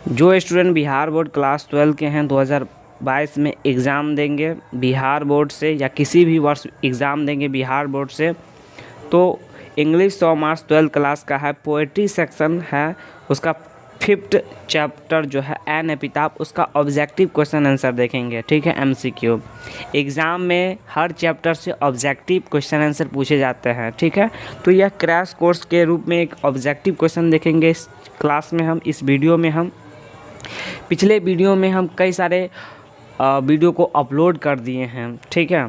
जो student Bihar board class 12 के हैं 2022 में एग्ज़ाम देंगे बिहार बोर्ड से या किसी भी वर्ष एग्ज़ाम देंगे बिहार बोर्ड से, तो इंग्लिश 100 मार्क्स 12 क्लास का है, पोएट्री सेक्शन है, उसका 5th चैप्टर जो है एन एपिताफ, उसका ऑब्जेक्टिव क्वेश्चन आंसर देखेंगे। ठीक है, एमसीक्यू एग्ज़ाम में हर चैप्टर से ऑब्जेक्टिव क्वेश्चन आंसर पूछे जाते हैं। ठीक है, तो यह क्रैश कोर्स के रूप में एक ऑब्जेक्टिव क्वेश्चन देखेंगे इस क्लास में हम, इस वीडियो में हम। पिछले वीडियो में हम कई सारे वीडियो को अपलोड कर दिए हैं। ठीक है,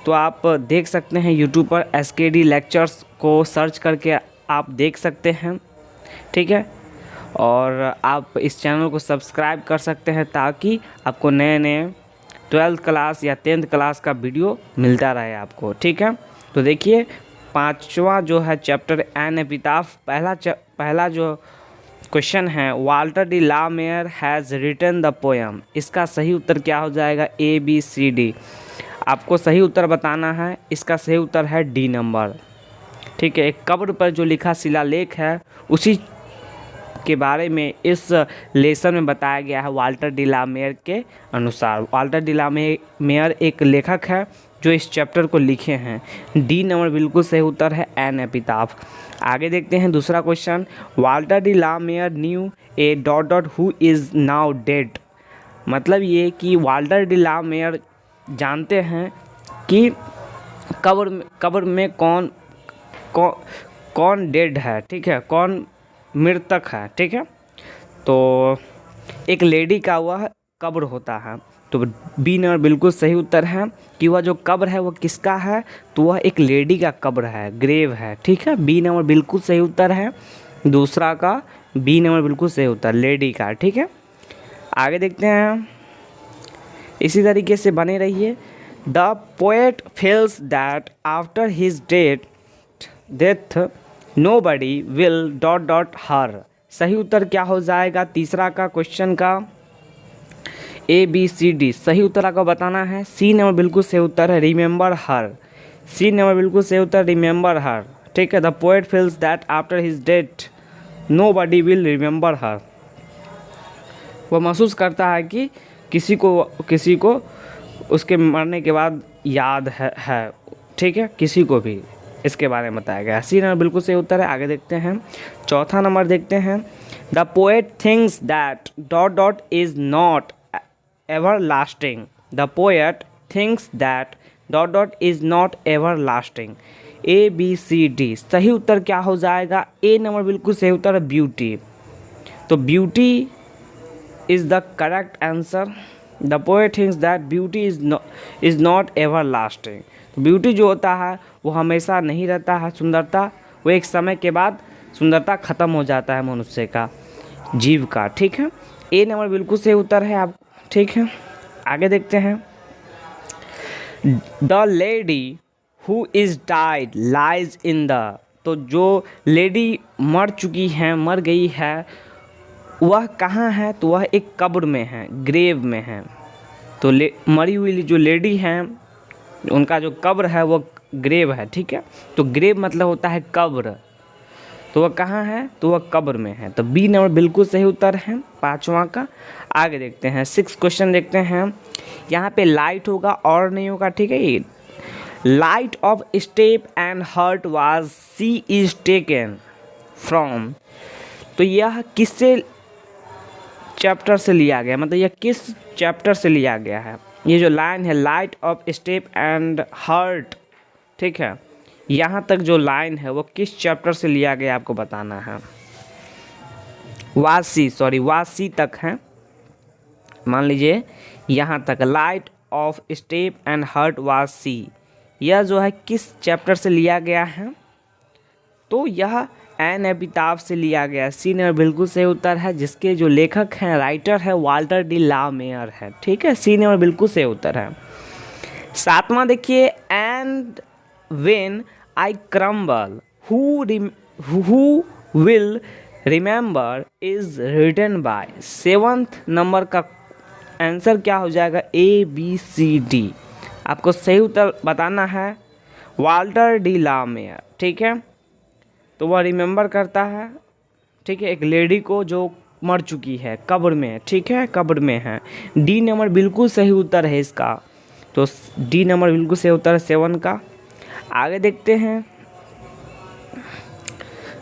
तो आप देख सकते हैं यूट्यूब पर एसकेडी लेक्चर्स को सर्च करके आप देख सकते हैं। ठीक है, और आप इस चैनल को सब्सक्राइब कर सकते हैं ताकि आपको नए नए 12th क्लास या 10th क्लास का वीडियो मिलता रहे आपको। ठीक है, तो देखिए 5वां जो है चैप्टर एन एपिताफ, पहला जो क्वेश्चन है, Walter de la Mare has written the poem. इसका सही उत्तर क्या हो जाएगा? ABCD। आपको सही उत्तर बताना है। इसका सही उत्तर है डी नंबर। ठीक है, एक कब्र पर जो लिखा शिलालेख है उसी के बारे में इस लेसन में बताया गया है वाल्टर डी ला मेयर के अनुसार। वाल्टर डी ला मेयर एक लेखक है जो इस चैप्टर को लिखे हैं। डी नंबर बिल्कुल सही उत्तर है एन एपिताफ। आगे देखते हैं दूसरा question, Walter de la Mare knew a dot dot who is now dead. मतलब ये कि वाल्टर डी ला मेयर जानते हैं कि कब्र में कौन डेड है। ठीक है, कौन मृतक है। ठीक है, तो एक लेडी का वह कब्र होता है, तो बी नंबर बिल्कुल सही उत्तर है कि वह जो कब्र है वो किसका है, तो वह एक लेडी का कब्र है, ग्रेव है। ठीक है, बी नंबर बिल्कुल सही उत्तर है, दूसरा का बी नंबर बिल्कुल सही उत्तर, लेडी का। ठीक है, आगे देखते हैं, इसी तरीके से बने रहिए। The poet feels that after his death nobody will dot dot her. सही उत्तर क्या हो जाएगा तीसरा का क्वेश्चन का? ABCD। सही उत्तर आपको बताना है। सी नंबर बिल्कुल सही उत्तर है, रिमेंबर हर। सी नंबर बिल्कुल सही उत्तर, रिमेंबर हर। ठीक है, the poet feels that after his death nobody will remember her. वह महसूस करता है कि किसी को उसके मरने के बाद याद है। ठीक है, किसी को भी इसके बारे में बताया गया है। सी नंबर बिल्कुल सही उत्तर है। आगे देखते हैं, चौथा नंबर देखते हैं, the poet thinks that dot dot is not ever lasting. The poet thinks that dot dot is not ever lasting. ABCD। सही उत्तर क्या हो जाएगा? ए नंबर बिल्कुल सही उत्तर है, ब्यूटी। तो beauty is the correct answer. The poet thinks that beauty is not ever lasting. तो ब्यूटी जो होता है वो हमेशा नहीं रहता है, सुंदरता वो एक समय के बाद सुंदरता ख़त्म हो जाता है मनुष्य का, जीव का। ठीक है, ए नंबर बिल्कुल सही उत्तर है आप। ठीक है, आगे देखते हैं, the lady who is died lies in the. तो जो लेडी मर चुकी हैं, मर गई है, वह कहाँ है? तो वह एक कब्र में है, ग्रेव में है। तो मरी हुई जो लेडी हैं उनका जो कब्र है वो ग्रेव है। ठीक है, तो ग्रेव मतलब होता है कब्र, तो वह कहाँ है? तो वह कब्र में है। तो बी नंबर बिल्कुल सही उत्तर है पांचवा का। आगे देखते हैं, 6 क्वेश्चन देखते हैं। यहाँ पे लाइट होगा और नहीं होगा। ठीक है, ये light of step and heart was she is taken from. तो यह किससे चैप्टर से लिया गया, मतलब यह किस चैप्टर से लिया गया है? ये जो लाइन है, light of step and heart, ठीक है, यहाँ तक जो लाइन है वो किस चैप्टर से लिया गया आपको बताना है। वासी तक है, मान लीजिए यहाँ तक, light of step and heart was she, यह जो है किस चैप्टर से लिया गया है? तो यह एन एपिताफ से लिया गया। सी नंबर बिल्कुल सही उत्तर है, जिसके जो लेखक हैं, राइटर है, वाल्टर डी ला मेयर है। ठीक है, सी नंबर बिल्कुल सही उत्तर है। 7वां देखिए, and when I crumble who will remember is written by. 7th number का आंसर क्या हो जाएगा? ABCD। आपको सही उत्तर बताना है, वाल्टर डी ला मेयर। ठीक है, तो वह रिमेंबर करता है, ठीक है, एक लेडी को जो मर चुकी है, कब्र में, ठीक है, कब्र में है। डी नंबर बिल्कुल सही उत्तर है इसका, तो डी नंबर बिल्कुल सही उत्तर है 7 का। आगे देखते हैं।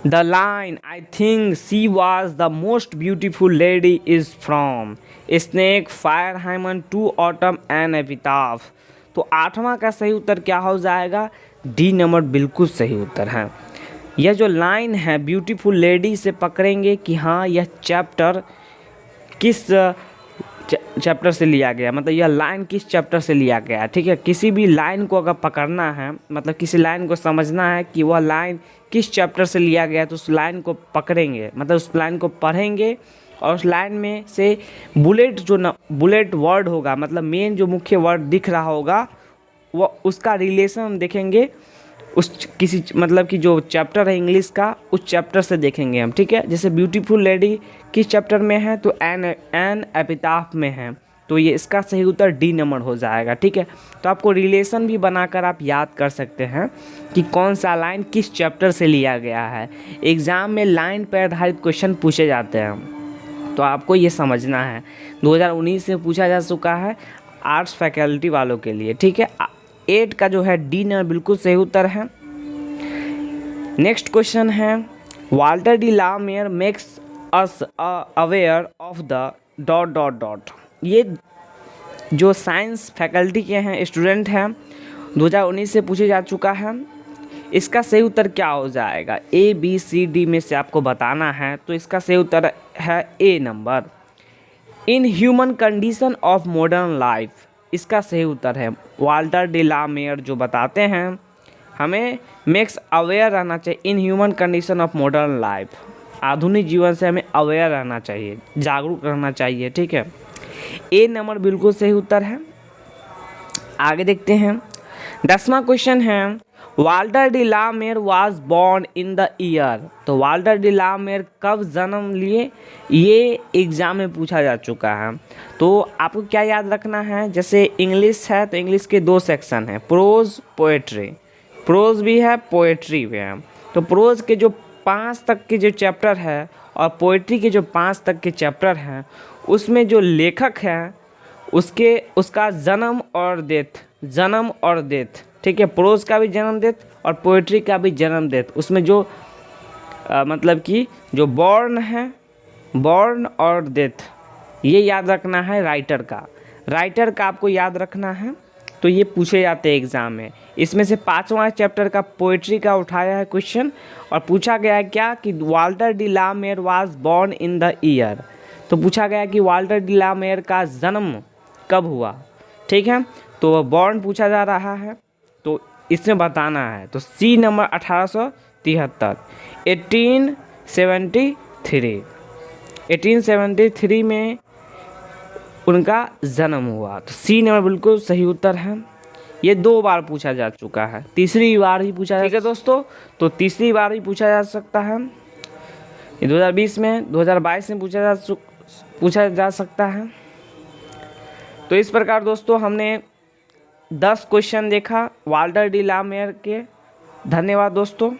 The line I think she was the most beautiful lady is from snake, fire, hymen, to autumn and epitaph. तो 8वां का सही उत्तर क्या हो जाएगा? डी नंबर बिल्कुल सही उत्तर है। यह जो लाइन है ब्यूटीफुल लेडी से पकड़ेंगे कि हाँ यह चैप्टर किस चैप्टर से लिया गया, मतलब यह लाइन किस चैप्टर से लिया गया, ठीक है। किसी भी लाइन को अगर पकड़ना है, मतलब किसी लाइन को समझना है कि वह लाइन किस चैप्टर से लिया गया, तो उस लाइन को पकड़ेंगे, मतलब उस लाइन को पढ़ेंगे और उस लाइन में से बुलेट बुलेट वर्ड होगा, मतलब मेन जो मुख्य वर्ड दिख रहा होगा वह उसका रिलेशन हम देखेंगे उस किसी मतलब कि जो चैप्टर है इंग्लिश का, उस चैप्टर से देखेंगे हम, ठीक है। जैसे ब्यूटीफुल लेडी किस चैप्टर में है, तो एन एपिताफ में है, तो ये इसका सही उत्तर डी नंबर हो जाएगा, ठीक है। तो आपको रिलेशन भी बनाकर आप याद कर सकते हैं कि कौन सा लाइन किस चैप्टर से लिया गया है। एग्ज़ाम में लाइन पर आधारित क्वेश्चन पूछे जाते हैं, तो आपको ये समझना है। 2019 में पूछा जा चुका है आर्ट्स फैकल्टी वालों के लिए, ठीक है। 8 का जो है डी नंबर बिल्कुल सही उत्तर है। नेक्स्ट क्वेश्चन है Walter de la Mare makes us aware of the dot dot dot. ये जो साइंस फैकल्टी के हैं स्टूडेंट हैं, 2019 से पूछे जा चुका है। इसका सही उत्तर क्या हो जाएगा? ए बी सी डी में से आपको बताना है, तो इसका सही उत्तर है A number, in human condition of modern life. इसका सही उत्तर है वाल्टर डी ला मेयर जो बताते हैं हमें मेक्स अवेयर रहना चाहिए इन human condition of modern life. आधुनिक जीवन से हमें अवेयर रहना चाहिए, जागरूक रहना चाहिए, ठीक है। ए नंबर बिल्कुल सही उत्तर है। आगे देखते हैं। 10वां क्वेश्चन है Walter de la Mare was born in the year. तो वाल्टर डी ला मेयर कब जन्म लिए, ये एग्ज़ाम में पूछा जा चुका है। तो आपको क्या याद रखना है, जैसे इंग्लिश है तो इंग्लिश के 2 सेक्शन हैं, प्रोज पोएट्री, प्रोज भी है पोएट्री भी है। तो प्रोज के जो 5 तक के जो चैप्टर है और पोएट्री के जो 5 तक के चैप्टर हैं, उसमें जो लेखक हैं उसका जन्म और डेथ, ठीक है। प्रोज का भी जन्म डेथ और पोएट्री का भी जन्म डेथ, उसमें जो मतलब कि जो बॉर्न और डेथ, ये याद रखना है राइटर का आपको याद रखना है। तो ये पूछे जाते हैं एग्ज़ाम में। इसमें से 5वां चैप्टर का पोएट्री का उठाया है क्वेश्चन और पूछा गया है क्या कि Walter de la Mare was born in the year. तो पूछा गया कि वाल्टर डी ला मेयर का जन्म कब हुआ, ठीक है। तो बॉर्न पूछा जा रहा है, तो इसमें बताना है। तो सी नंबर 1873, 1873 में उनका जन्म हुआ। तो सी नंबर बिल्कुल सही उत्तर है। ये 2 बार पूछा जा चुका है, तीसरी बार ही पूछा, ठीक है दोस्तों। तो तीसरी बार ही पूछा जा सकता है। ये 2020 में 2022 में पूछा जा सकता है। तो इस प्रकार दोस्तों हमने 10 क्वेश्चन देखा वाल्टर डी ला मेयर के। धन्यवाद दोस्तों।